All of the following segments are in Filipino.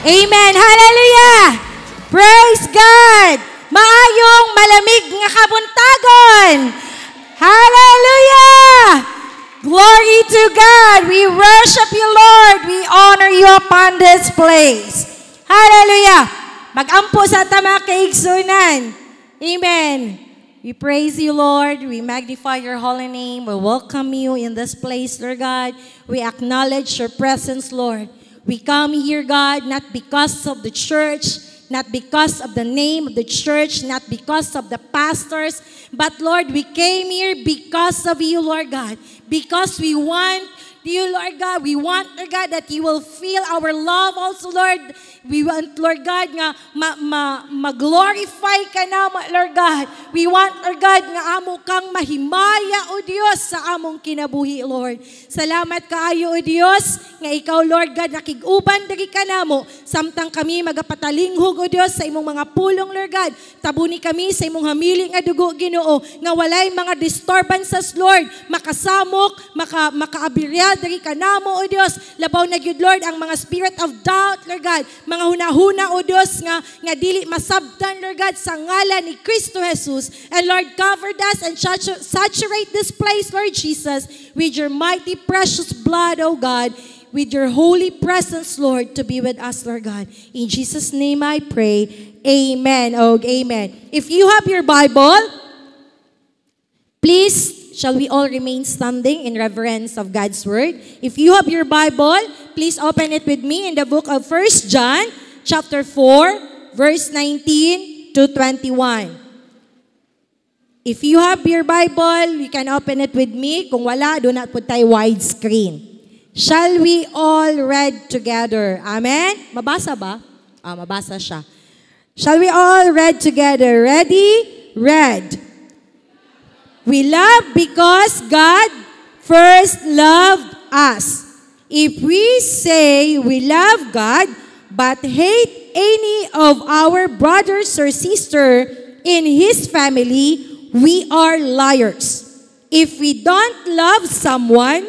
Amen. Hallelujah. Praise God. Maayong malamig nga kabuntagon. Hallelujah. Glory to God. We worship you, Lord. We honor you upon this place. Hallelujah. Mag-ampo sa tama kaigsunan. Amen. We praise you, Lord. We magnify your holy name. We welcome you in this place, Lord God. We acknowledge your presence, Lord. We come here, God, not because of the church, not because of the name of the church, not because of the pastors, but Lord, we came here because of you, Lord God. Because we want you, Lord God. We want, Lord God, that you will feel our love also, Lord. We want, Lord God, nga mag-glorify ka na, Lord God. We want, Lord God, nga amo kang mahimaya, O Diyos, sa among kinabuhi, Lord. Salamat kaayo, O Diyos, nga ikaw, Lord God, nakig-uban diri ka namo, samtang kami magapatalinghog, O Diyos, sa imong mga pulong, Lord God. Tabuni kami sa imong hamili nga dugo, Ginoo, nga walay mga disturbances, Lord, makasamok, makaabirya diri ka namo, O Diyos. Labaw na gyud, Lord, ang mga spirit of doubt, Lord God, mga hunahuna, O Diyos, nga dili masabtan, Lord God, sa ngalan ni Kristo Jesus. And Lord, cover us and saturate this place, Lord Jesus, with your mighty precious blood, O God, with your holy presence, Lord, to be with us, Lord God. In Jesus' name I pray. Amen. Oh, amen. If you have your Bible, please, shall we all remain standing in reverence of God's Word? If you have your Bible, please open it with me in the book of 1 John, chapter 4, verse 19 to 21. If you have your Bible, you can open it with me. Kung wala, do not put tayo widescreen. Shall we all read together? Amen? Mabasa ba? Mabasa siya. Shall we all read together? Ready? Read. We love because God first loved us. If we say we love God but hate any of our brothers or sister in His family, we are liars. If we don't love someone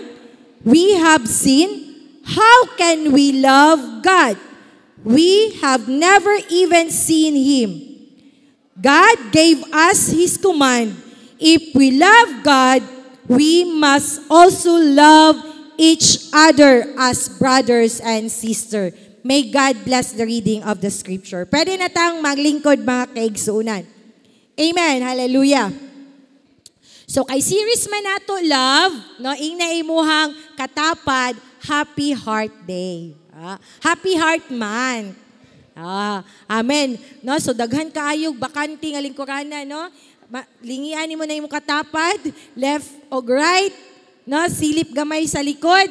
we have sinned, how can we love God? We have never even seen Him. God gave us His command. If we love God, we must also love each other as brothers and sisters. May God bless the reading of the scripture. Pwede na tayong maglingkod, mga kaigsuunan. Amen. Hallelujah. So kay series man nato love, no, ingna imuhang katapad, Happy Heart Day. Happy Heart Month. Amen. No, so daghan kaayog bakante nga lingkuranan, no? Lingian mo na imong katapad, left o right, no, silip gamay sa likod.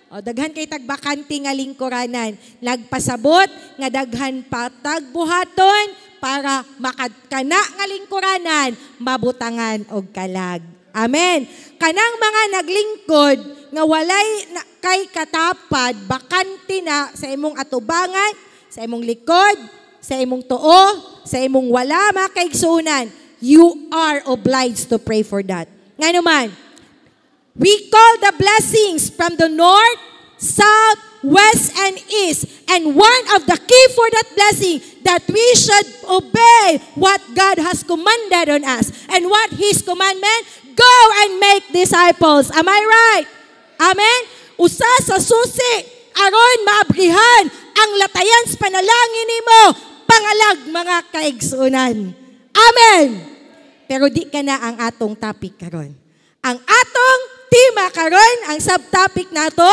O daghan kay tagbakante nga lingkuranan. Nagpasabot nga daghan patag buhaton para makadkana nga lingkuranan, mabutangan og kalag. Amen. Kanang mga naglingkod nga walay kay katapad, bakante na sa imong atubangan, sa imong likod, sa imong tuo, sa imong wala, mga kaigsuunan, you are obliged to pray for that. Nga naman, we call the blessings from the north, south, west, and east. And one of the key for that blessing, that we should obey what God has commanded on us. And what His commandment? Go and make disciples. Am I right? Amen? Usa sa susi, aron maabrihan ang latayan sa panalangin nimo, pangalag mga kaigsunan. Amen. Pero di ka na ang atong topic karon. Ang atong tema karon, ang subtopic nato,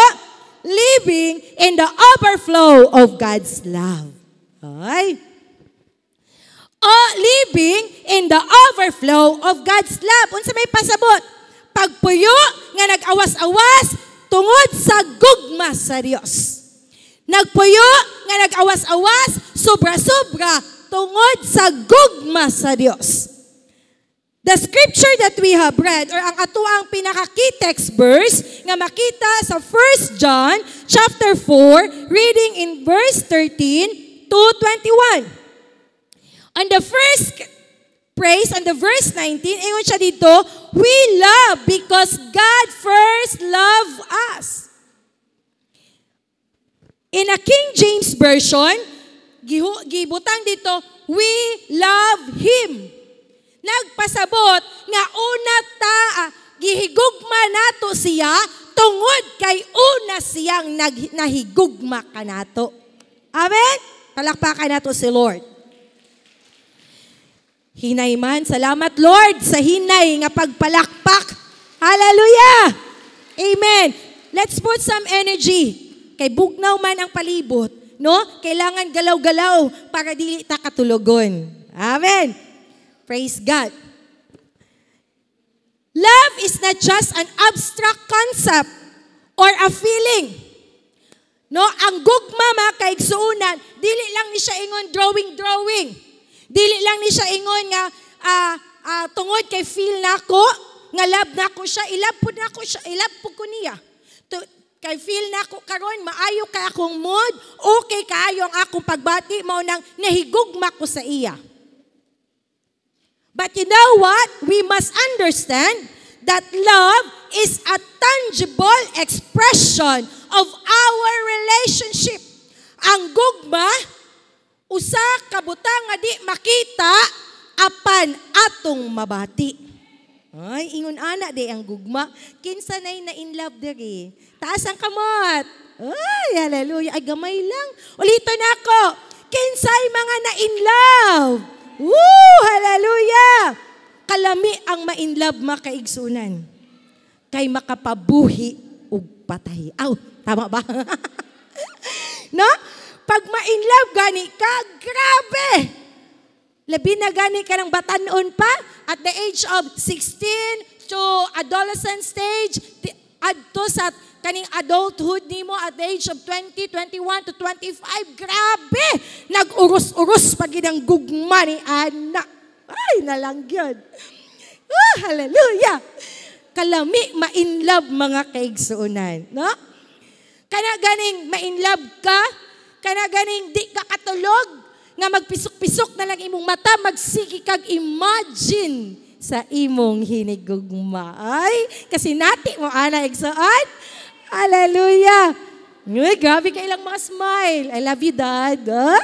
living in the overflow of God's love. Ay. Living in the overflow of God's love. Unsa may pasabot? Pagpuyo nga nag-awas-awas tungod sa gugma sa Dios. Nagpuyo nga nag-awas-awas sobra-sobra tungod sa gugma sa Dios. The scripture that we have read, or ang atuang pinaka-key text verse, nga makita sa 1 John chapter 4, reading in verse 13 to 21. On the first praise, on the verse 19, ingon siya dito, we love because God first loved us. In a King James Version, gibutang dito, we love Him. Nagpasabot nga una gihigugma nato siya tungod kay una siyang nahigugma kanato. Amen? Palakpakan nato si Lord. Hinay man, salamat Lord sa hinay nga pagpalakpak. Hallelujah! Amen. Let's put some energy. Kay bugnaw man ang palibot, no? Kailangan galaw-galaw para dili ta katulogon. Amen. Praise God. Love is not just an abstract concept or a feeling. No, ang gugma mga kaigsuunan, dili lang ni siya ingon drawing. Dili lang ni siya ingon nga tungod kay feel nako, nga love nako siya, ilab pud ko niya. Kay feel nako karon maayo kay akong mood, okay kaayo ang akong pagbati mao nang nahigugma ko sa iya. But you know what? We must understand that love is a tangible expression of our relationship. Ang gugma, usa ka butang nga di makita, apan atong mabati. Ay, ingon ana di ang gugma. Kinsa nay na in love diri. Taas ang kamot. Ay, hallelujah. Ay, gamay lang. Ulito na ako. Kinsay mga na in love. Woo! Hallelujah! Kalami ang ma-inlove makaigsunan. Kay makapabuhi ug patay. Aw, tama ba? No? Pag ma-inlove gani ka, grabe! Labi na gani ka ng batanon pa at the age of 16 to adolescent stage, adto sa kaning adulthood nimo at the age of 20, 21 to 25, grabe! Nag-uros-uros pag ang gugma ni anak. Ay, nalanggyan. Oh, hallelujah! Kalami, ma-inlove mga kaigsuunan. No? Kana ganing ma-inlove ka, kana ganing di ka katulog, nga magpisok-pisok na lang imong mata, magsigi kag imagine sa imong hinigugma. Ay, kasi nati mo ana igsuon. Hallelujah! Uy, grabe ka ilang mga smile. I love you, Dad. Ah?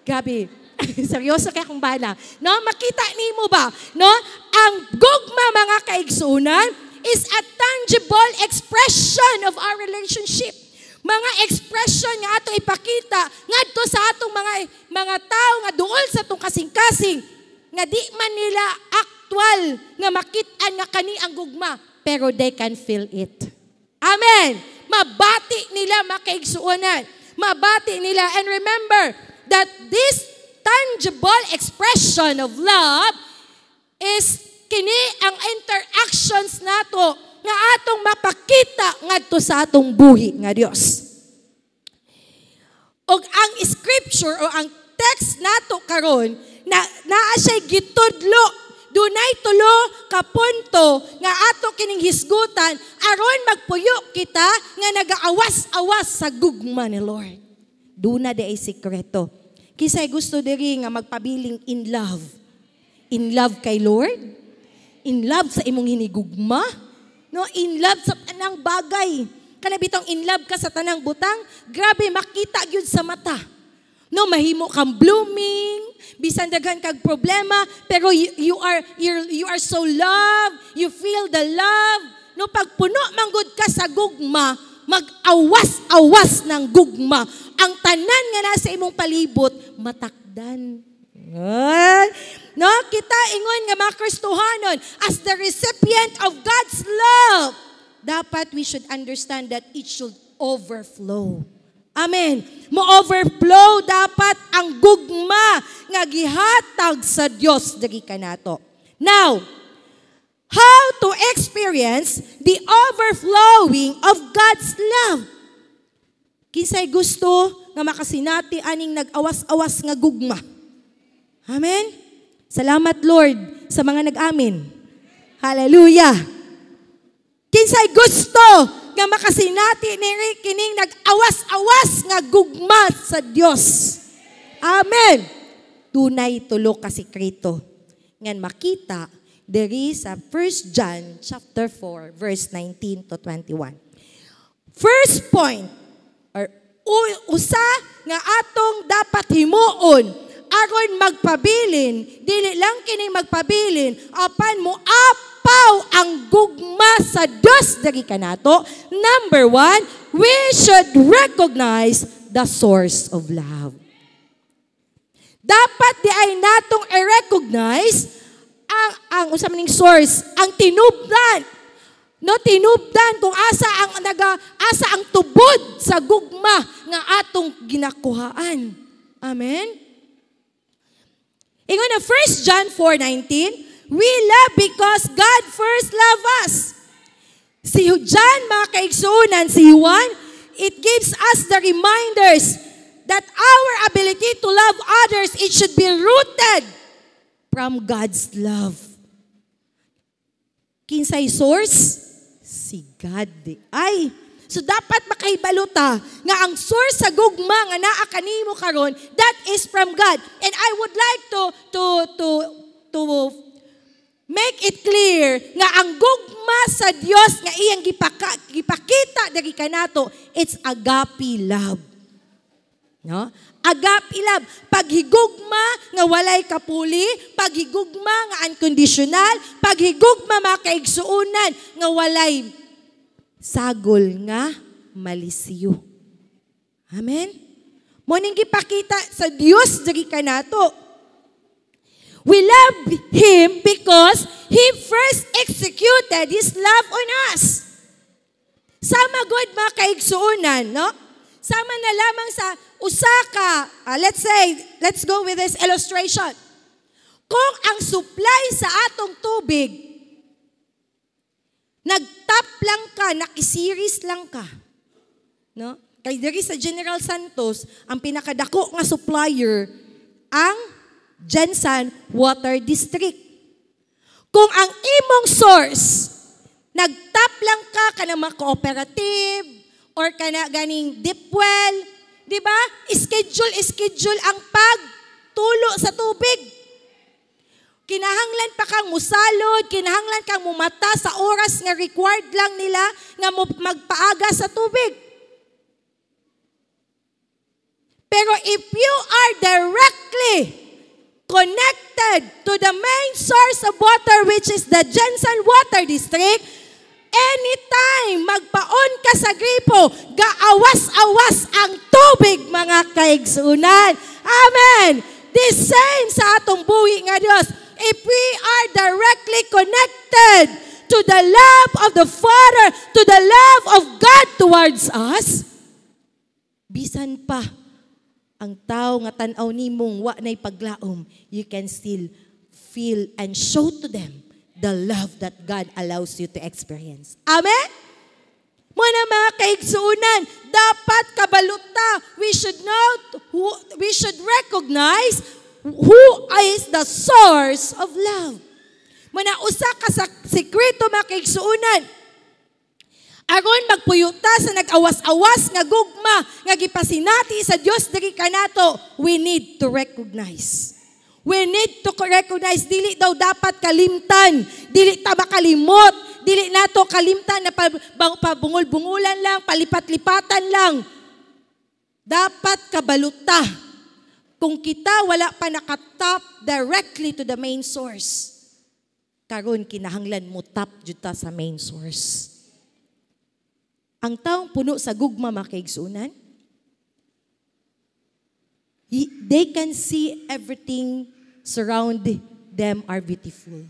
Grabe. Seryoso kaya kung bala. No, makita nimo ba? No, ang gugma mga kaigsuunan is a tangible expression of our relationship. Mga expression nga ato ipakita ngadto sa atong mga tao nga duol sa atong kasing-kasing nga di man nila actual nga makit-an nga kani ang gugma, pero they can feel it. Amen. Mabati nila makaigsuonan. Mabati nila. And remember that this tangible expression of love is kini ang interactions nato nga atong mapakita ngadto sa atong buhi nga Dios. Og ang scripture o ang text nato karon naa siya gitudlo. Dunay tulo ka punto nga ato kining hisgutan aron magpuyo kita nga nagaawas-awas sa gugma ni Lord. Duna di ay sikreto. Kisay gusto diri nga magpabiling in love. In love kay Lord? In love sa imong hinigugma? No, in love sa tanang bagay. Kana bitong in love ka sa tanang butang, grabe makita gyud sa mata. No, mahimo kang blooming, bisan daghan kag problema, pero you are so loved, you feel the love. No, pag puno manggod ka sa gugma, mag-awas-awas ng gugma. Ang tanan nga nasa imong palibot, matakdan. No, kita ingon nga mga Kristohanon, as the recipient of God's love, dapat we should understand that it should overflow. Amen. Mo-overflow dapat ang gugma nga gihatag sa Dios diri kanato. Now, how to experience the overflowing of God's love? Kinsay gusto nga makasinati aning nag-awas-awas nga gugma? Amen. Salamat Lord sa mga nag-amin. Hallelujah. Kinsay gusto nga makasinati ni kining nag-awas-awas nga gugma sa Dios. Amen. Tunay tulo ka sikreto. Ngan makita diri sa 1 John chapter 4 verse 19 to 21. First point or usa nga atong dapat himuon aron magpabilin, dili lang kini magpabilin, apan mo apaw ang gugma sa Dios diri kanato. Number 1, we should recognize the source of love. Dapat di ay natong i-recognize ang unsa maning source, ang tinubdan. No, tinubdan kung asa ang tubod sa gugma nga atong ginakuhaan. Amen. Ingon na 1 John 4:19, we love because God first loved us. Si John, mga kaigsuunan, si Juan, it gives us the reminders that our ability to love others, it should be rooted from God's love. Kinsay source? Si God. Ay, so dapat makahibaluta nga ang source sa gugma nga naa kanimo karon, that is from God. And I would like to make it clear nga ang gugma sa Dios nga iyang gipakita diri kanato, it's agape love. No? Agape love, paghigugma nga walay kapuli, paghigugma nga unconditional, paghigugma makaigsuunan nga walay sagol nga malisyo. Amen? Moning gipakita sa Dios diri kanato. We love Him because He first executed His love on us. Sama good mga kaigsuunan, no? Sama na lamang sa usaka, let's go with this illustration. Kung ang supply sa atong tubig, nagtap lang ka, nakisiris lang ka, no? Kay diri sa General Santos, ang pinakadako nga supplier, ang Gensan Water District. Kung ang imong source, nagtap lang ka na mga cooperative, or kana ganing deep well, di ba? Schedule ang pagtulo sa tubig. Kinahanglan pa kang musalod, kinahanglan kang mumata sa oras nga required lang nila nga magpaaga sa tubig. Pero if you are directly connected to the main source of water, which is the Gensan Water District, anytime magpaon ka sa gripo, gaawas-awas ang tubig, mga kaigsuunan. Amen. The same sa atong buhi nga Dios. If we are directly connected to the love of the Father, to the love of God towards us, bisan pa ang tao nga tan-aw nimong wa nay paglaom, you can still feel and show to them the love that God allows you to experience. Amen? Muna mga kaigsuunan, dapat kabaluta, we should recognize who is the source of love. Muna usa ka sa sikreto mga kaigsuunan, aron magpuyuta sa nag-awas-awas nga gugma, nga gipasinati sa Dios diri kanato, we need to recognize. We need to recognize, dili daw dapat kalimtan, dili ta makalimot, dili nato kalimtan na pabungol-bungulan lang, palipat-lipatan lang. Dapat kabaluta. Kung kita wala pa nakatap directly to the main source, karon kinahanglan mo tap juta sa main source. Ang taong puno sa gugma makaigsunan, they can see everything surround them are beautiful.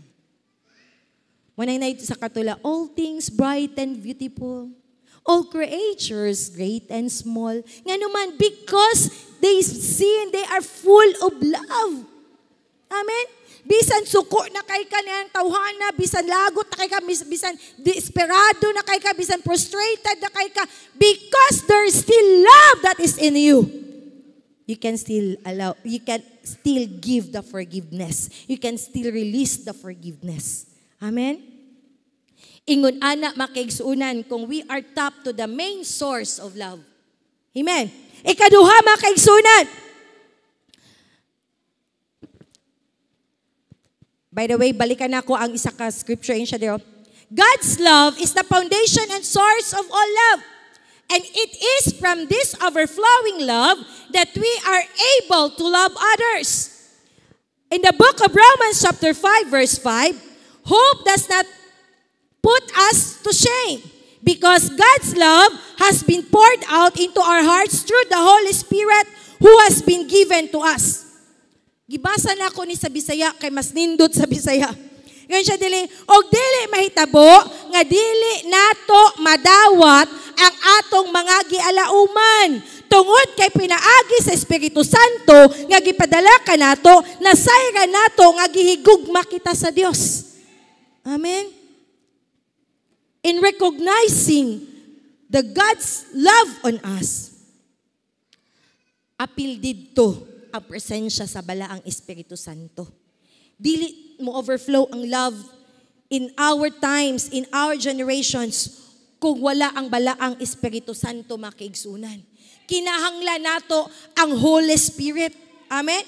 Manay na ito sa katula, all things bright and beautiful, all creatures great and small. Nga naman, because they see and they are full of love. Amen? Bisan suko na kay ka niyang tawhana, bisan lagot na kay ka, bisan desperado na kay ka, bisan frustrated na kay ka, because there is still love that is in you. You can still give the forgiveness. You can still release the forgiveness. Amen? Ingon ana makaigsuunan kung we are tapped to the main source of love. Amen? Ikaduha makaigsuunan. By the way, balikan ako ang isa ka scripture in siya dito. God's love is the foundation and source of all love. And it is from this overflowing love that we are able to love others. In the book of Romans chapter 5 verse 5, hope does not put us to shame because God's love has been poured out into our hearts through the Holy Spirit who has been given to us. Gibasa na ako ni sa Bisaya kay mas nindot sa Bisaya. Ngayon siya dili, og dili mahitabo nga dili nato madawat ang atong mga gialauman. Tungod kay pinaagi sa Espiritu Santo nga gipadala kanato, nasayra nato nga gihigugma kita sa Dios. Amen. In recognizing the God's love on us, apil didto ang presensya sa balaang Espiritu Santo. Dili mo overflow ang love in our times, in our generations, kung wala ang balaang Espiritu Santo makiigsunan. Kinahanglan nato ang Holy Spirit. Amen?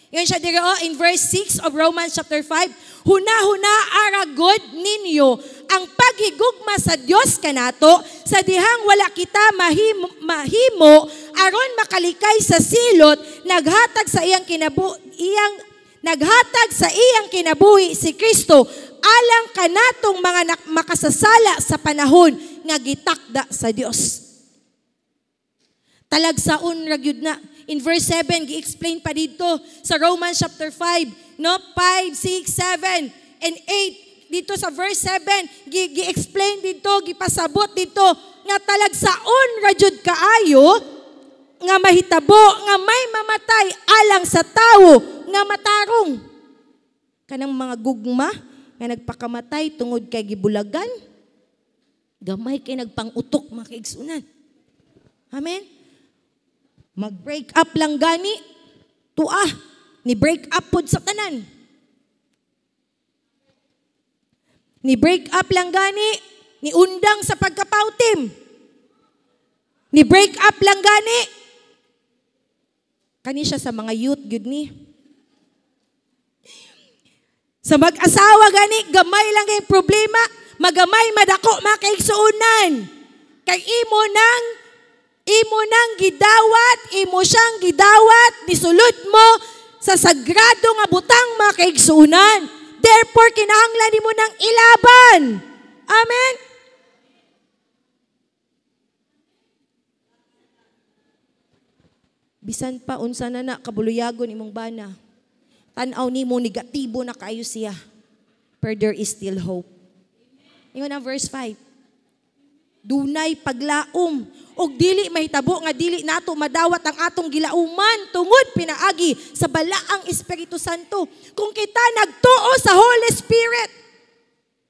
Yan siya dito in verse 6 of Romans chapter 5. Huna-huna aragod ninyo ang paghigugma sa Dios kanato sa dihang wala kita mahimo aron makalikay sa silot naghatag sa iyang kinabuhi si Kristo alang kanatong mga makasasala sa panahon nga gitakda sa Dios. Talagsaon ra gyud na. In verse 7, gi-explain pa dito sa Romans chapter 5, no? 5, 6, 7, and 8. Dito sa verse 7, gi-explain dito, gipasabot dito, nga talagsaon ra jud kaayo, nga mahitabo, nga may mamatay alang sa tawo, nga matarong. Kanang mga gugma, nga nagpakamatay tungod kay gibulagan, gamay kay nagpangutok mga kaigsunan. Amen? Mag-break up lang gani, ni break up pod sa tanan. Ni break up lang gani, ni undang sa pagkapautim. Ni break up lang gani, kani siya sa mga youth, good ni. Sa mag-asawa gani, gamay lang yung problema, magamay madako makaigsuunan. Kay imo nang gidawat, imo siyang gidawat, nisulod mo sa sagrado nga butang makaigsuunan. Therefore, kinahanglan nimo nang ilaban. Amen? Bisan pa, unsa na kabuluyagon imong bana. Tanaw nimo negatibo na kayo siya. But there is still hope. Ingon ang verse 5. Dunay paglaom og dili mahitabo nga dili nato madawat ang atong gilauman tungod pinaagi sa balaang Espiritu Santo. Kung kita nagtuo sa Holy Spirit,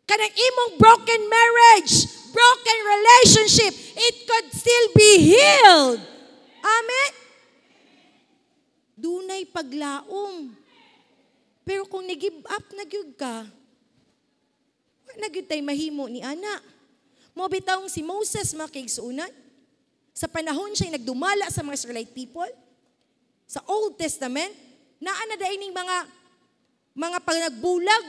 kanang imong broken marriage, broken relationship, it could still be healed. Amen? Dunay paglaom. Pero kung nag-give up na gyud ka, wala gyud tay mahimo ni ana. Mo bitawng si Moses makigsuunan. Sa panahon siya nagdumala sa mga Israelite people, sa Old Testament, naana daay ning mga panagbulag.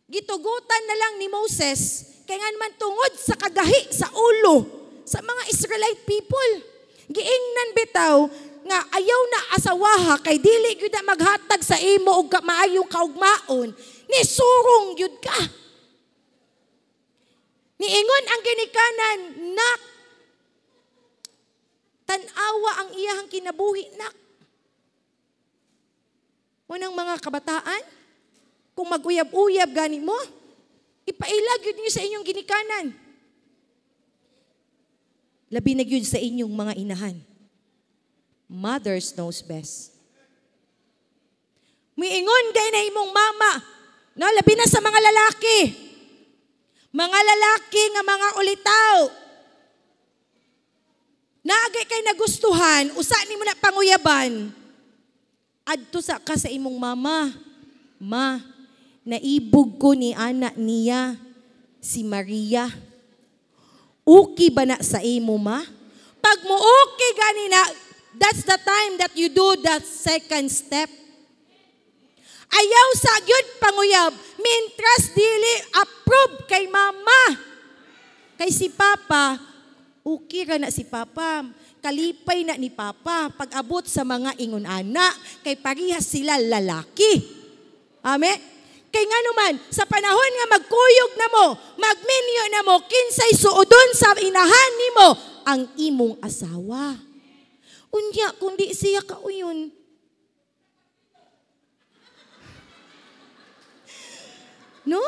Gitugutan na lang ni Moses, kaya nga naman tungod sa kagahi, sa ulo, sa mga Israelite people. Giingnan bitaw, nga ayaw na asawaha, kay dili gyud na maghatag sa imo og maayong kaugmaon, ni surong gyud ka. Niingon ang ginikanan, nak, tanawa ang iyahang kinabuhi, nak. Unang mga kabataan, kung mag-uyab-uyab gani mo, ipailag yun niyo sa inyong ginikanan. Labi na yun sa inyong mga inahan. Mothers knows best. Miingon gay na imong mama, no, labi na sa mga lalaki. Mga lalaki nga mga ulitaw, naagay kay nagustuhan, usa ni mo na panguyaban, adto sa ka sa imong mama, ma, naibog ko ni anak niya, si Maria. Uki ba na sa imo, ma? Pag mo uki gani na, that's the time that you do that second step. Ayaw sa gyud panguyab, mintras dili approve kay mama. Kay si papa, Okay ra na si Papa. Kalipay na ni Papa. Pag-abot sa mga ingon ana, kay parihas sila lalaki. Amen? Kay nga naman, sa panahon nga magkuyog na mo, magminyo na mo, kinsay suodon sa inahan ni mo, ang imong asawa. Unya, kundi siya kauyon. No?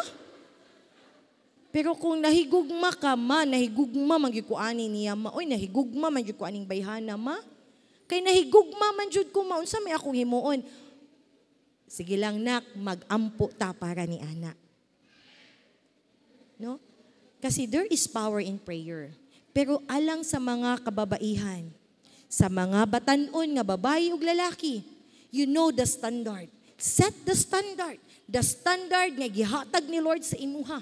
Pero kung nahigugma ka ma, nahigugma magikuani niya ma, oy nahigugma magikuaning bayhana ma, kay nahigugma man jud ko ma, unsa may akong himuon? Sige lang nak, mag-ampo ta para ni ana. No? Kasi there is power in prayer. Pero alang sa mga kababaihan, sa mga batanon nga babae ug lalaki, you know the standard. Set the standard. The standard nga gihatag ni Lord sa imuha.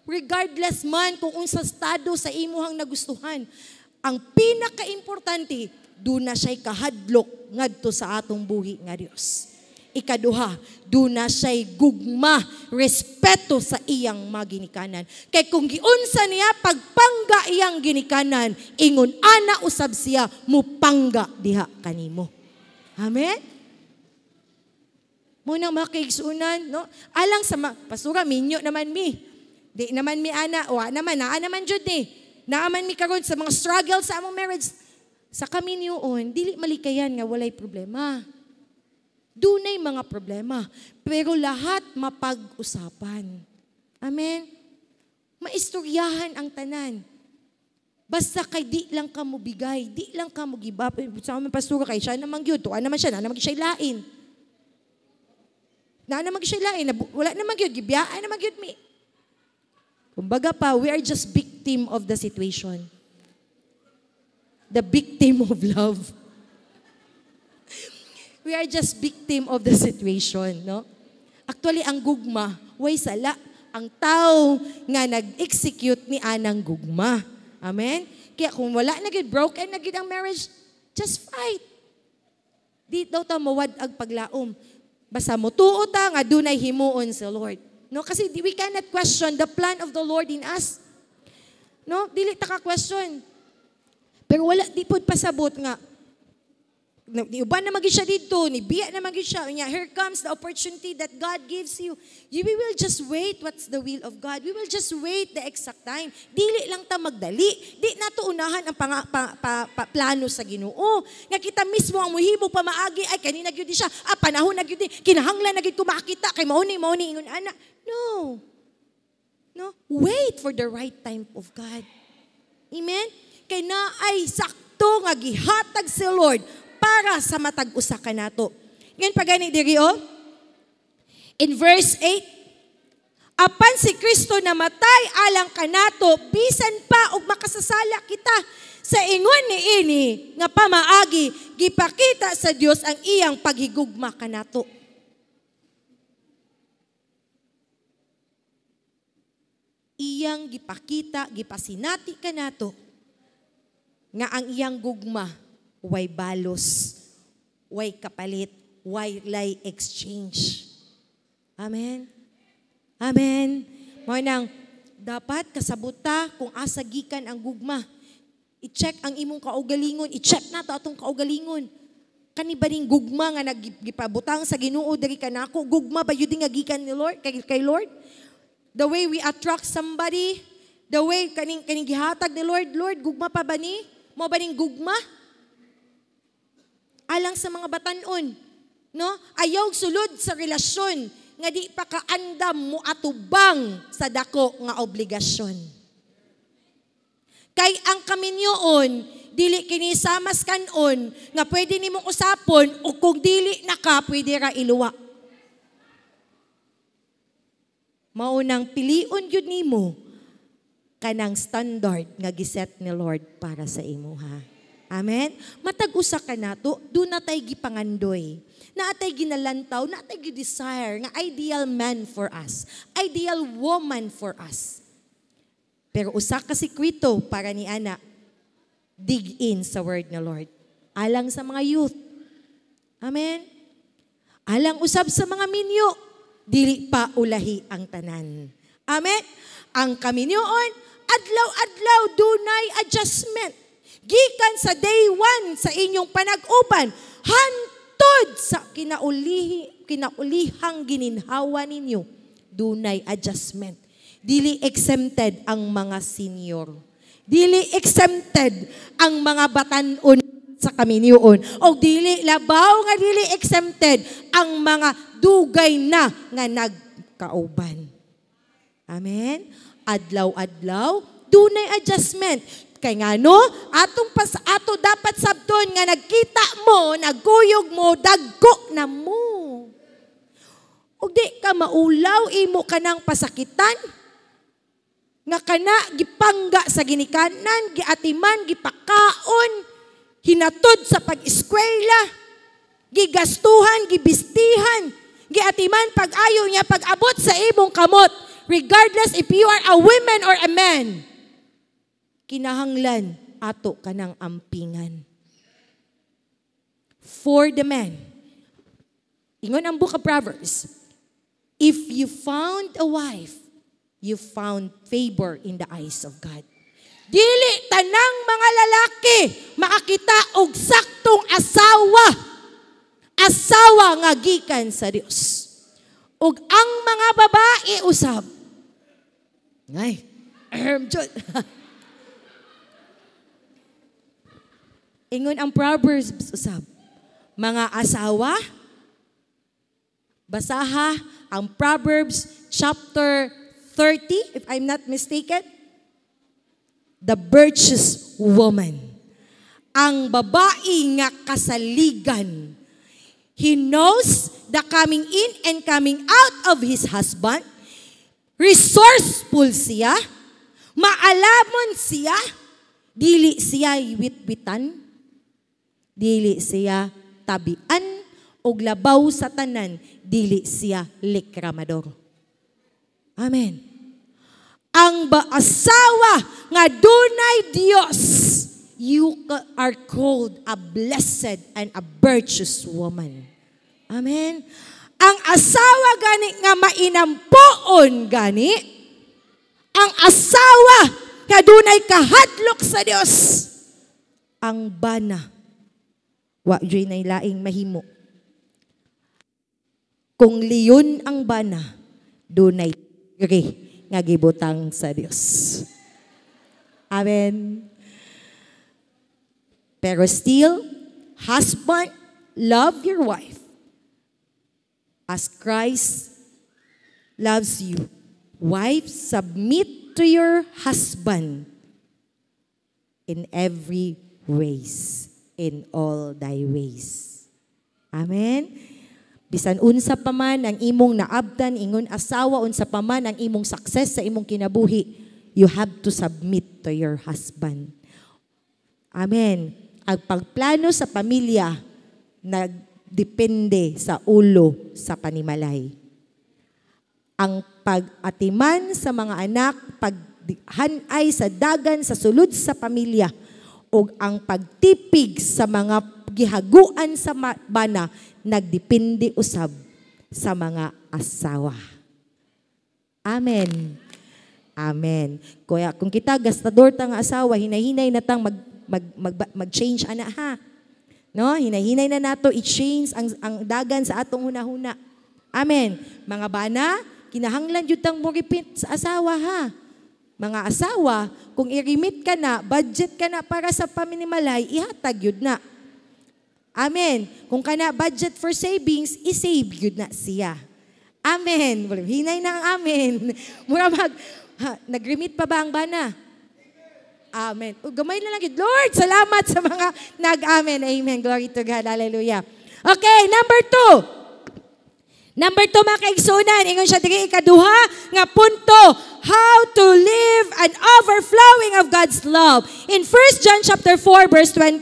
Regardless man kung unsa estado sa imuhang nagustuhan, ang pinaka-importante, doon na siya'y kahadlok ngadto sa atong buhi nga Dios. Ikaduha, doon na siya'y gugma, respeto sa iyang maginikanan. Kay kung giunsa niya, pagpangga iyang ginikanan, ingon ana usab siya, mupangga diha kanimo. Amen? Munang makaigsunan, no? Alang sa pasura, minyo naman mi. Di naman mi ana, o naa naman jud ni. Naaman mi karon sa mga struggle sa among marriage. Sa kami niyoon, dili malikayan nga walay problema. Dunay mga problema, pero lahat mapag-usapan. Amen? Maistoryahan ang tanan. Basta kay di lang ka mo bigay, di lang ka mo give up. Sa aming pastora kay siya namang yun, tuwa naman siya, na naman siya lain. Na naman siya lain, wala naman yun, gibiyaan naman yun mi. Kumbaga pa, we are just victim of the situation. The victim of love. We are just victim of the situation, no? Actually, ang gugma, way sala, ang tao nga nag-execute ni anang gugma. Amen? Kaya kung wala na gid broken na gid ang marriage, just fight. Di daw ta mawad ag paglaom. Basta mo tuo ta nga dunay himuon sa Lord. No, kasi we cannot question the plan of the Lord in us. No, dili ta ka question. Pero wala di pud pasabot nga uban na magi siya dito, ni biya na magi siya. Here comes the opportunity that God gives you. We will just wait what's the will of God. We will just wait the exact time. Dili lang ta magdali. Di nato unahan ang plano sa Ginoo. Nga kita mismo ang muhimo pa maagi ay kanina gyud siya. Panahon na gyud kinahanglan na gyud ko makita kay mauni ingon ana. No. No, wait for the right time of God. Amen. Kay naay sakto nga gihatag si Lord para sa matag-usa ka nato. Ngayon pa gani diri in verse 8, apan si Kristo namatay alang kanato bisan pa og makasasala kita sa ingon niini nga pamaagi gipakita sa Dios ang iyang paghigugma kanato. Iyang gipakita, gipasinati kanato nga ang iyang gugma way balos, way kapalit, way lay exchange. Amen? Amen? Mo nang dapat kasabuta kung asa gikan ang gugma. I-check ang imong kaugalingon, i-check nato atong kaugalingon. Kani ba ning gugma nga nagipabutang sa Ginoo diri kanako, gugma ba yun nga gikan ni Lord kay Lord? The way we attract somebody, the way kaning gihatag ni Lord, gugma pa ba ni? Mo ba ning gugma? Alang sa mga batanon, no? Ayaw sulod sa relasyon nga di pa kaandam mo atubang sa dako nga obligasyon. Kay ang kaminyoon, dili kini samas kanon nga pwede nimong usapon o kung dili na ka pwede ra iluwa. Maunang pilion yun nimo kanang standard nga giset ni Lord para sa imuha. Amen? Matag-usa ka nato, doon natay gipangandoy. Naatay ginalantaw, naatay gidesire nga ideal man for us, ideal woman for us. Pero usa ka sikwito para ni ana, dig in sa word ng Lord. Alang sa mga youth. Amen? Alang usab sa mga minyo, dili pa ulahi ang tanan. Amen? Ang kaminyoon, adlaw-adlaw dunay adjustment. Gikan sa day 1 sa inyong panag-uban, hantod sa kinaulihang gininhawa ninyo, dunay adjustment. Dili exempted ang mga senior. Dili exempted ang mga batanon sa kaminion. O dili labaw nga dili exempted ang mga dugay na nga nagkauban. Amen? Adlaw-adlaw, dunay adjustment. Kay nga no, ato dapat sabton nga nagkita mo, nagkuyog mo, dagko na mo. O di ka maulaw, imo ka ng pasakitan, nga kana gipangga sa ginikanan, giatiman, gipakaon, hinatod sa pag-eskwela, gigastuhan, gibistihan, giatiman pag-ayo niya, pag-abot sa imong kamot, regardless if you are a woman or a man, kinahanglan ato ka ng ampingan. For the man, ingon ang Book of Proverbs, if you found a wife, you found favor in the eyes of God. Dili tanang mga lalaki makakita og saktong asawa. Asawa nga gikan sa Dios. Ug ang mga babae usab. Ngay. Ingon ang Proverbs usab. Mga asawa, basaha ang Proverbs chapter 30, if I'm not mistaken, the virtuous woman. Ang babae nga kasaligan. He knows the coming in and coming out of his husband. Resourceful siya. Maalamon siya. Dili siya witwitan. Dili siya tabian. Og labaw sa tanan. Dili siya likramador. Amen. Ang asawa nga dunay Dios, you are called a blessed and a virtuous woman. Amen. Ang asawa gani nga mainampoon gani, ang asawa nga dunay kahadlok sa Dios, ang bana, wa joy nay laing mahimo. Kung liyon ang bana, dunay nga gibutang sa Dios. Amen. Pero still, husband, love your wife as Christ loves you. Wife, submit to your husband in every ways, in all thy ways. Amen. Bisan unsa pa man ang imong naabdan, ingon asawa, unsa pa man ang imong success sa imong kinabuhi, you have to submit to your husband. Amen. Ang pagplano sa pamilya, nagdepende sa ulo sa panimalay. Ang pag-atiman sa mga anak, paghanay sa dagan sa sulod sa pamilya, o ang pagtipig sa mga gihaguan sa bana, nagdepende usab sa mga asawa. Amen. Amen. Kaya kung kita gastador tang asawa, hinay-hinay na tang mag-change ana ha. No, hinay-hinay na nato i-change ang dagan sa atong hunahuna. Amen. Mga bana, kinahanglan jud tang mo repeat sa asawa ha. Mga asawa, kung i-remit ka na, budget ka na para sa paminimalay, ihatag yun na. Amen. Kung ka na budget for savings, i-save yun na siya. Amen. Hinay na ang amen. Mura nag-remit pa ba ang bana? Amen. Gamay na lang yun. Lord, salamat sa mga nag-amen. Amen. Glory to God. Hallelujah. Okay, number 2. Number 2, mga kaigsunan, ingon siya diri ikaduha nga punto, how to live an overflowing of God's love. In 1 John chapter 4 verse 20,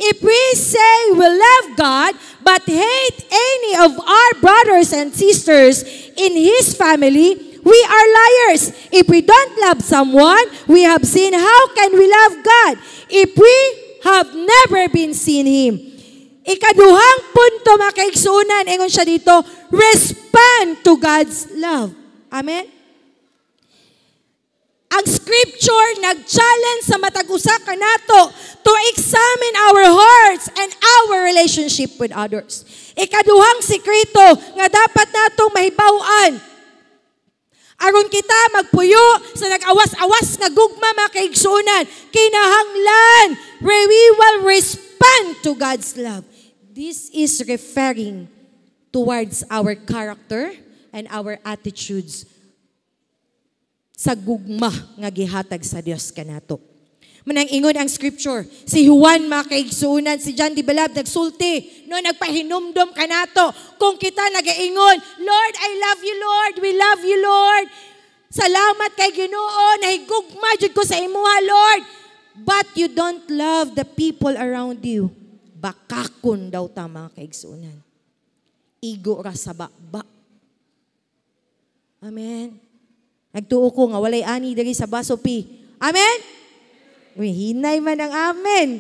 if we say we love God but hate any of our brothers and sisters in His family, we are liars. If we don't love someone we have seen, how can we love God if we have never been seen Him? Ikaduhang punto, mga kaigsunan, ingon siya dito, respond to God's love. Amen? Ang scripture nag-challenge sa matag usa kanato to examine our hearts and our relationship with others. Ikaduhang sikreto nga dapat natong mahibaw-an. Aron kita magpuyo sa nag-awas-awas nga gugma mga kaigsunan, kinahanglan we will respond to God's love. This is referring towards our character and our attitudes sa gugma nga gihatag sa Dios kanato. Manang ingon ang scripture, si Juan mga kaigsunan, si John the Beloved nagsulti, no nagpahinumdom kanato, kung kita nagaingon, Lord, I love you, Lord, we love you, Lord. Salamat kay Ginoo, nahigugma jud ko sa imuha, Lord. But you don't love the people around you. Bakakon daw ta mga kaigsunan. Igo ra sa bakba. Amen. Nagtuo ko nga walay ani diri sa baso pi. Amen. Uy, hinay man ang amen.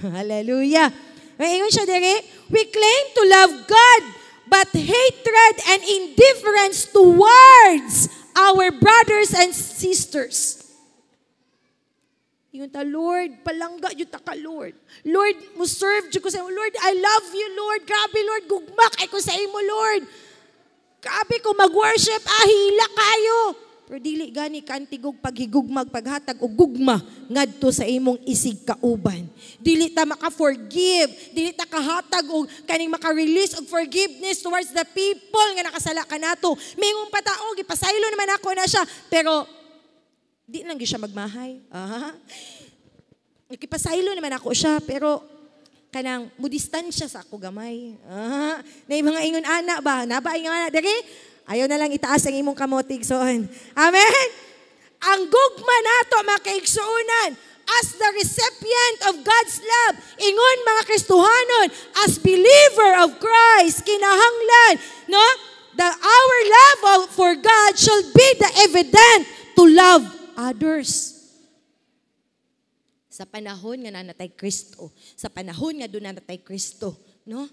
Hallelujah. Ingon siya diri, we claim to love God, but hatred and indifference towards our brothers and sisters. Ingon ta, Lord, palangga jud ta ka, Lord. Lord, mo serve jud ko sa imo, Lord, I love you, Lord. Grabe, Lord, gugmak ay ko sa imo, Lord. Grabe ko mag-worship, hila kayo. Pero dili gani kantigog paghigugmag paghatag og gugma ngadto sa imong isig kauban. Dili ta maka-forgive, dili ta kahatag og kaning maka-release og forgiveness towards the people nga nakasala kanato. Mingon pa ta, gipasaylo naman ako na siya, pero di lang gyud siya magmahay. Gipasaylo naman ako siya, pero kanang mudistansya sa ako gamay. Na mga ingon ana ba, naba ingon ana diri. Ayaw na lang itaas ang imong kamotig soon. Amen? Ang gugma nato, mga kaigsuunan, as the recipient of God's love, ingon mga Kristohanon, as believer of Christ, kinahanglan, no? Our love for God shall be the evident to love others. Sa panahon nga nanatay Kristo, sa panahon nga doon nanatay Kristo, no?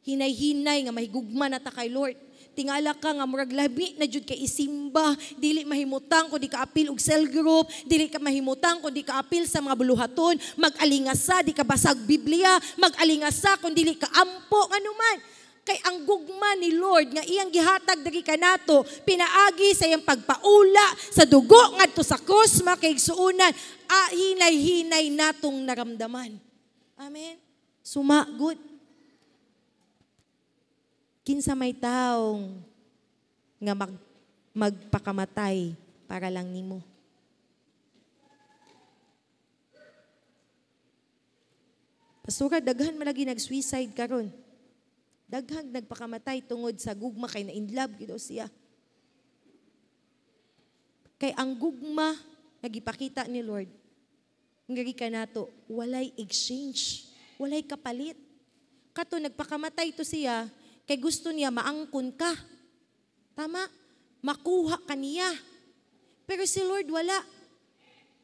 Hinay-hinay nga mahigugma na ta kay Lord. Tingala ka nga murag labi na jud kay isimba, dili mahimutang kun di ka apil og cell group, dili ka mahimutang kun di ka apil sa mga buluhaton, mag-alingasa di ka basag Biblia, mag-alingasa kun dili ka ampo anuman. Kay ang gugma ni Lord nga iyang gihatag diri kanato, pinaagi sa iyang pagpaula sa dugo ngadto sa cross mga kaigsuunan, hinay-hinay natong naramdaman. Amen. Sumagod. Kinsa may taong nga magpakamatay para lang nimo. Pastora, daghan malagi nag-suicide karon. Daghang nagpakamatay tungod sa gugma kay na in love gid siya. Kay ang gugma nga gipakita ni Lord, ngari kanato, walay exchange, walay kapalit. Kato nagpakamatay to siya, kay gusto niya maangkon ka. Tama? Makuha ka niya. Pero si Lord wala.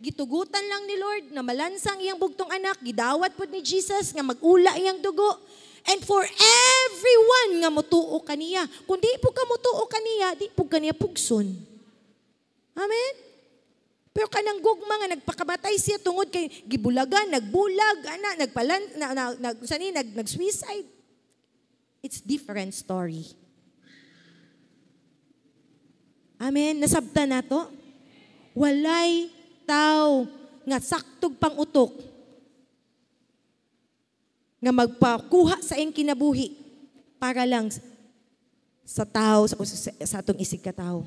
Gitugutan lang ni Lord na malansang iyang bugtong anak, gidawat pod ni Jesus nga magula iyang dugo. And for everyone nga motuo ka niya. Kung di po ka motuo ka niya, di po ka niya pugson. Amen? Pero kanang gugma nga nagpakamatay siya tungod kay gibulagan, nagbulag, nag-suicide. It's different story. Amen. Nasabta na to. Walay tao nga saktog pang utok nga magpakuha sa iyang kinabuhi para lang sa tao, sa atong isig ka tao.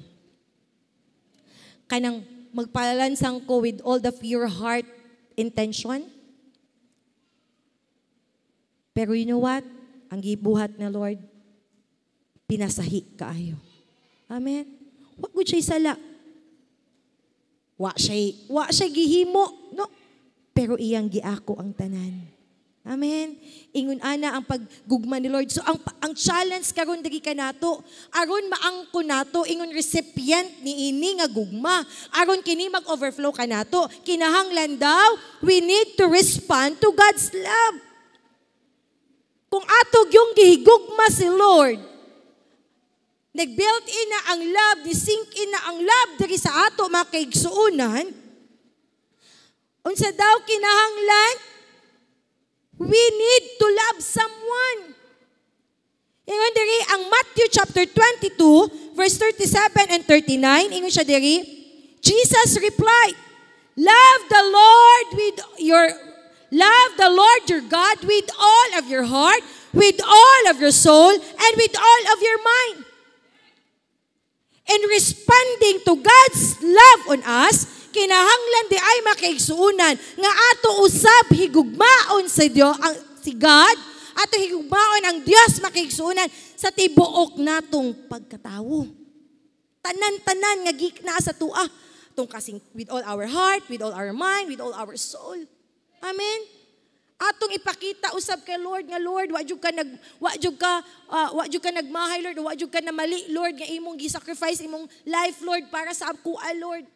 Kanang magpalansang ko with all the pure heart intention. Pero you know what? Ang gibuhat na Lord, pinasahi kaayo. Amen. Wa gud siya sala. Wa siya gihimo, no? Pero iyang giako ang tanan. Amen. Ingon ana ang paggugma ni Lord. So ang challenge karon diri kanato, aron maangko nato ingon recipient ni ini nga gugma. Aron kini mag-overflow kanato, kinahanglan daw we need to respond to God's love. Kung atog yung gihigugma si Lord, nag-built in na ang love, ni-sink in na ang love diri sa ato mga kaigsuunan, unsa daw kinahanglan? We need to love someone. Ingon diri ang Matthew chapter 22, verse 37 and 39, ingon siya diri, Jesus replied, Love the Lord your God with all of your heart, with all of your soul, and with all of your mind. In responding to God's love on us, kinahanglan di ay makaigsuunan nga ato usab higugmaon sa Dios si God, ato higugmaon ang Dios makaigsuunan sa tibuok natong pagkatawo. Tanan-tanan nga gikna sa tuwa, tong kasing with all our heart, with all our mind, with all our soul. Amen. Atong ipakita usab kay Lord nga Lord, wa jud ka nagmahay Lord, wa jud ka na mali Lord nga imong gi-sacrifice imong life Lord para sa akuha Lord.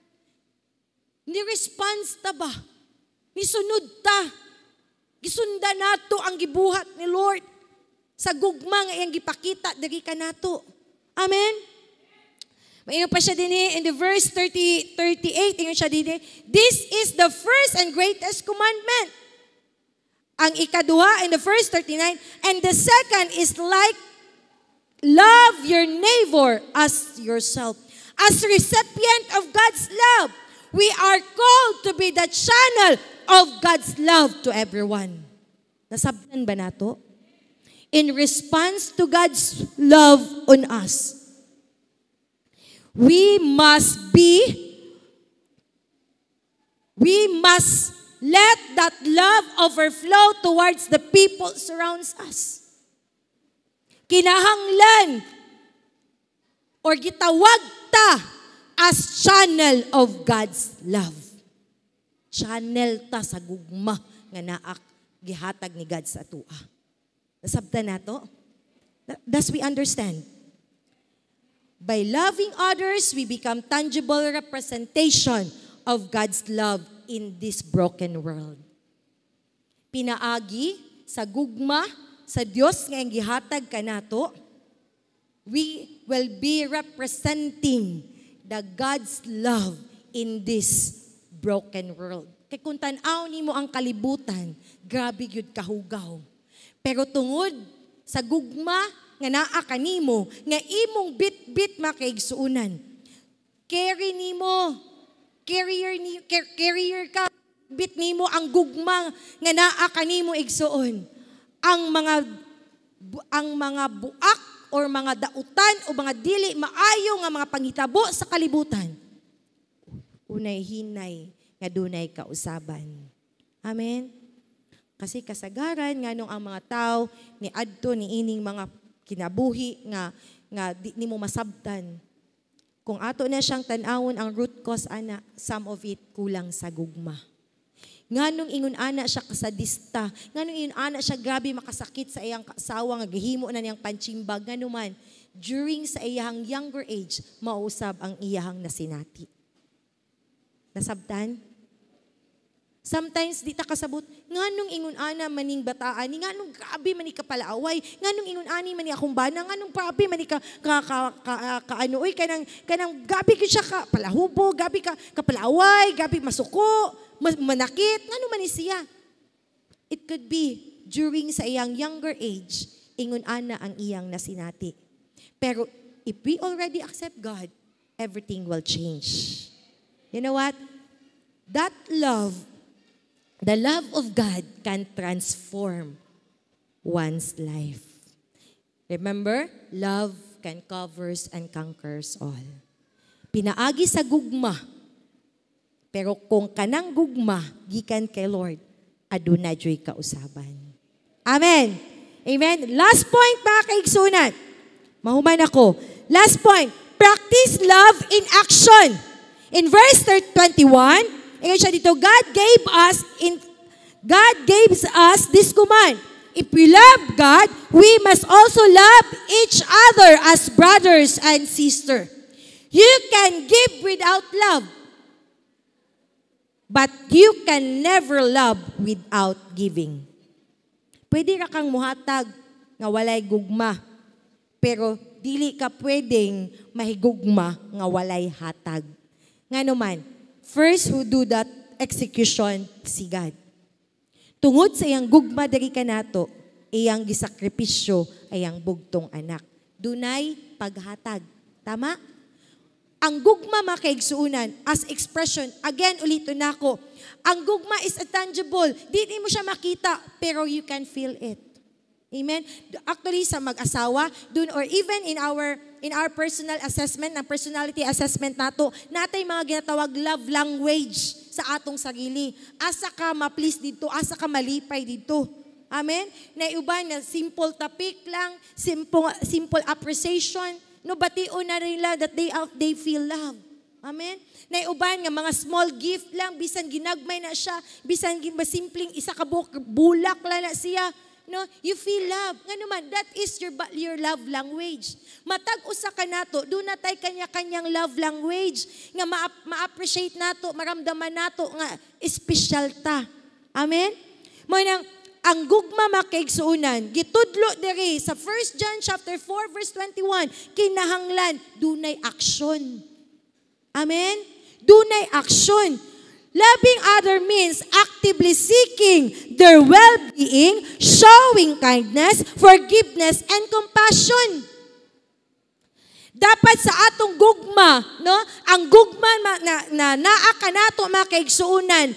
Ni response ta ba? Ni sunod ta. Gisunda nato ang gibuhat ni Lord sa gugma nga iyang gipakita diri kanato. Amen. Maingon pa siya dinhi in the verse 38, ingon siya dinhi, this is the first and greatest commandment. Ang ikaduha in the verse 39, and the second is like, love your neighbor as yourself. As recipient of God's love, we are called to be the channel of God's love to everyone. Nasabtan ba nato? In response to God's love on us, we must let that love overflow towards the people surrounds us. Kinahanglan or gitawag ta as channel of God's love. Channel ta sa gugma nga naak gihatag ni God sa atua. Nasabtan nato? Thus we understand. By loving others, we become tangible representation of God's love in this broken world. Pinaagi sa gugma sa Dios nga gihatag kanato, we will be representing the God's love in this broken world. Kay kung tan-aw nimo ang kalibutan, grabe gyud kahugaw. Pero tungod sa gugma nga naa kanimo, nga imong bit-bit makaigsuunan, carrier ka, bit nimo ang gugma nga naa kanimo igsuon. Ang mga buak or mga dautan o mga dili maayo nga mga panghitabo sa kalibutan, unay hinay nga dunay kausaban. Amen. Kasi kasagaran nganong ang mga tao ni adto ni ining mga kinabuhi nga di nimo masabtan. Kung ato na siyang tanawon ang root cause ana, some of it kulang sa gugma. Nganong ingon ana siya kasadista, nganong ingon ana siya grabe makasakit sa iyang kasawa nga gihimo na niyang panchimbag, nganuman during sa iyang younger age mausab ang iyang nasinati. Nasabtan? Sometimes di ta kasabot, nganong ingon ana maning bataan, nganong grabe man ni kapalaaway, nganong ingon ani man ni akong bana, nganong grabe man ni kaanoy kanang gabi ko siya ka palahubo, gabi ka kapalaaway, gabi masuko, manakit, ngano man ni siya. It could be during sa iyang younger age, ingon ana ang iyang nasinati. Pero if we already accept God, everything will change. You know what? That love, the love of God can transform one's life. Remember, love can covers and conquers all. Pinaagi sa gugma, pero kung kanang gugma, gikan kay Lord, aduna joy kausaban. Amen. Amen. Last point mga kaigsunan. Mahuman ako. Last point, practice love in action. In verse 21, ingon siya dito, God gave us this command. If we love God, we must also love each other as brothers and sisters. You can give without love, but you can never love without giving. Pwede ra kang muhatag nga walay gugma, pero dili ka pwedeng mahigugma nga walay hatag. Nga naman, first who do that execution, si God. Tungod sa iyang gugma diri kanato, iyang gisakripisyo ay ang bugtong anak. Dunay paghatag. Tama? Ang gugma makaigsuunan as expression, again ulito nako, ang gugma is intangible. Di mo siya makita, pero you can feel it. Amen? Actually, sa mag-asawa, dun, or even in our personal assessment, ng personality assessment nato, natay mga ginatawag love language sa atong sarili. Asa ka ma-please dito, asa ka malipay dito. Amen? Na iuban na simple topic lang, simple appreciation, no, bation na rin lang that they feel love. Amen? Na iuban nga mga small gift lang, bisan ginagmay na siya, bisan simpleng isa ka bulak lang na siya. No, you feel love. Nga naman, that is your love language. Matag usa ka nato, do na tay kanya-kanyang love language nga ma-appreciate nato, maramdaman nato nga special ta. Amen? Mo nang ang gugma makaigsuunan, gitudlo diri sa 1 John chapter 4 verse 21, kinahanglan dunay aksyon. Amen? Dunay aksyon. Loving other means actively seeking their well-being, showing kindness, forgiveness, and compassion. Dapat sa atong gugma, no? Ang gugma na naa ka nato makaigsuunan,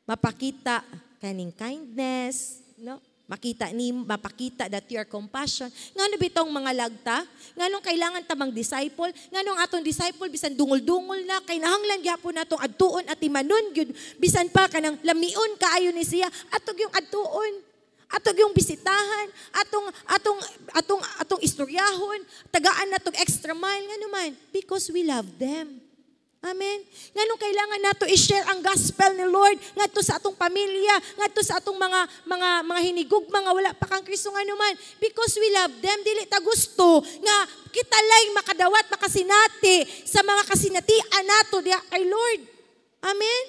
mapakita kaning kindness, no? Mapakita that you are compassion. Ngano bitong mga lagta? Nganong kailangan tamang disciple? Nganong atong disciple bisan dungol-dungol na kay nahanglan gyapon natong adtuon at timanon gyud bisan pa kanang lamion kaayo ni siya atog yung adtuon. Atog yung bisitahan, atong istoryahon, tagaan natong extra mile ngano man because we love them. Amen. Nganong kailangan nato i-share ang gospel ni Lord ngadto sa atong pamilya, ngadto sa atong mga hinigugma nga wala pa kang Kristo nga naman because we love them. Dili ta gusto nga kita lay makadawat makasinati sa mga kasinatian nato diha kay Lord. Amen.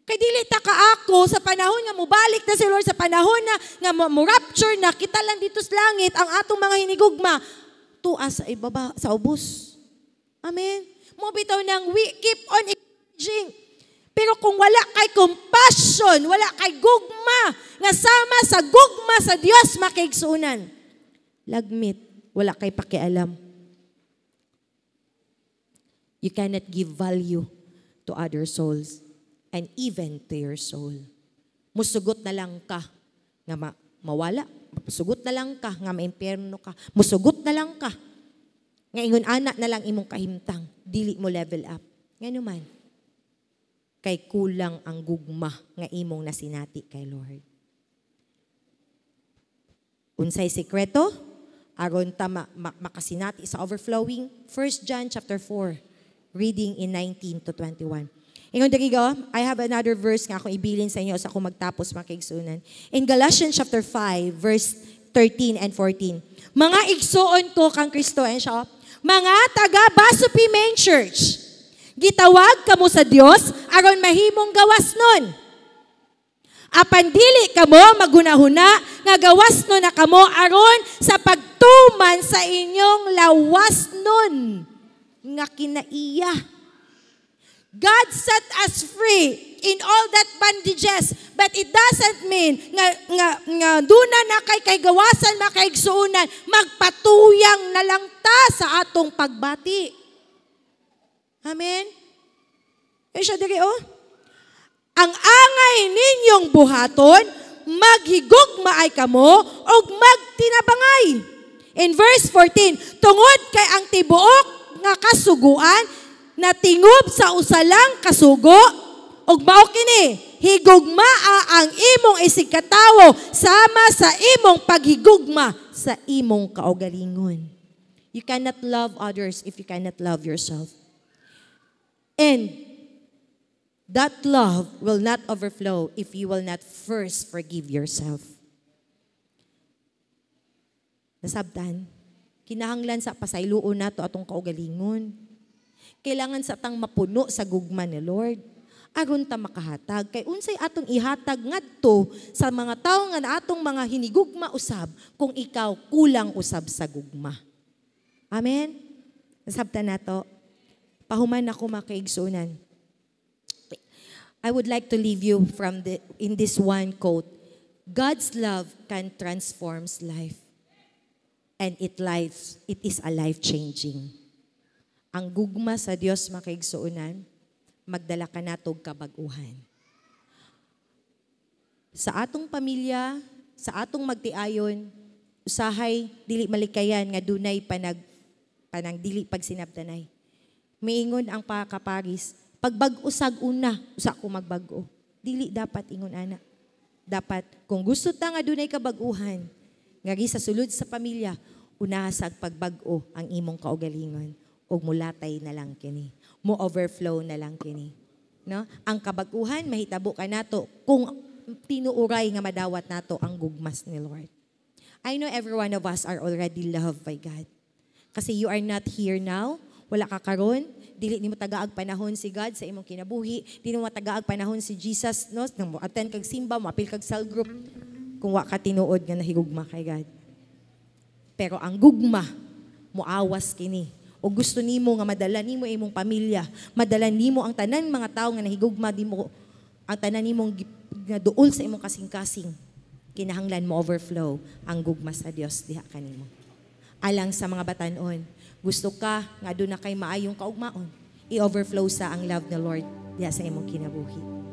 Kay dili ta kaako sa panahon nga mobalik na si Lord, sa panahon nga mo rapture na kita lang dito sa langit ang atong mga hinigugma tuwa sa ibaba sa ubos. Amen. Mo bitaw nang we keep on encouraging. Pero kung wala kay compassion, wala kay gugma, nga sama sa gugma sa Dios makaigsuunan, lagmit, wala kay pakialam. You cannot give value to other souls and even to your soul. Musugot na lang ka nga mawala. Musugot na lang ka nga maimperno ka. Musugot na lang ka nga ingon anak na lang imong kahimtang, dili mo level up. Ngano man, kay kulang ang gugma nga imong nasinati kay Lord. Unsay sekreto? Aron ta makasinati sa overflowing. 1 John chapter 4, reading in 19 to 21. Ingon diri go, I have another verse nga akong ibilin sa inyo sa akong magtapos makigsunan. In Galatians chapter 5, verse 13 and 14. Mga igsuon ko kang Kristo, and siya, mga taga Basupi Main Church, gitawag kamo sa Dios aron mahimong gawas nun. Apan dili kamo magunahuna nga gawas nun na kamo aron sa pagtuman sa inyong lawas nun nga kinaiya. God set us free in all that bandages, but it doesn't mean nga duna na kay gawasan makaigsuunan, magpatuyang na lang ta sa atong pagbati. Amen? E siya diri ang angay ninyong buhaton, maghigugma ay kamo, og magtinabangay. In verse 14, tungod kay ang tibuok nga kasuguan, natingob sa usalang kasugo, og mao kini, higugmaa ang imong isigkatawo sama sa imong paghigugma sa imong kaugalingon. You cannot love others if you cannot love yourself. And that love will not overflow if you will not first forgive yourself. Nasabtan, kinahanglan sa pasayloon nato atong kaugalingon. Kailangan sa tang mapuno sa gugma ni Lord. Aron ta makahatag. Kay unsay atong ihatag ngadto sa mga tawo nga atong mga hinigugma usab kung ikaw kulang usab sa gugma. Amen? Nasabtan na to. Pahuman ako makaigsunan. I would like to leave you in this one quote. God's love can transform life. And it is a life-changing. Ang gugma sa Dios makaigsuunan, magdala ka natog kabag-uhan. Sa atong pamilya, sa atong magtiayon, usahay dili malikayan nga dunay panang dili pagsinabtanay. Miingon ang pakaparis, pagbag-usag una, usa ko magbago. Dili dapat ingon ana. Dapat kung gusto ta nga dunay kabag-uhan, ngagi sa sulod sa pamilya, unahasag pagbag-o ang imong kaugalingon ug mulatay na lang kini. Mo overflow na lang kini. No? Ang kabag-uhan mahitabo ka nato kung tinuuray nga madawat nato ang gugmas ni Lord. I know every one of us are already loved by God. Kasi you are not here now, wala ka karon, dili nimo tagaag panahon si God sa imong kinabuhi, dili mo tagaag panahon si Jesus, no, nang attend kag simba, moapil kag cell group kung wa ka tinuod nga nahigugma kay God. Pero ang gugma moawas kini. O gusto nimo nga madala nimo imong pamilya, madala nimo ang tanan mga tawo nga nahigugma dimo, ang tanan nimong nga duol sa imong kasing-kasing. Kinahanglan mo overflow ang gugma sa Dios diha kanimo. Alang sa mga batan-on, gusto ka nga doon na kay maayong kaugmaon, i-overflow sa ang love ng Lord diha sa imong kinabuhi.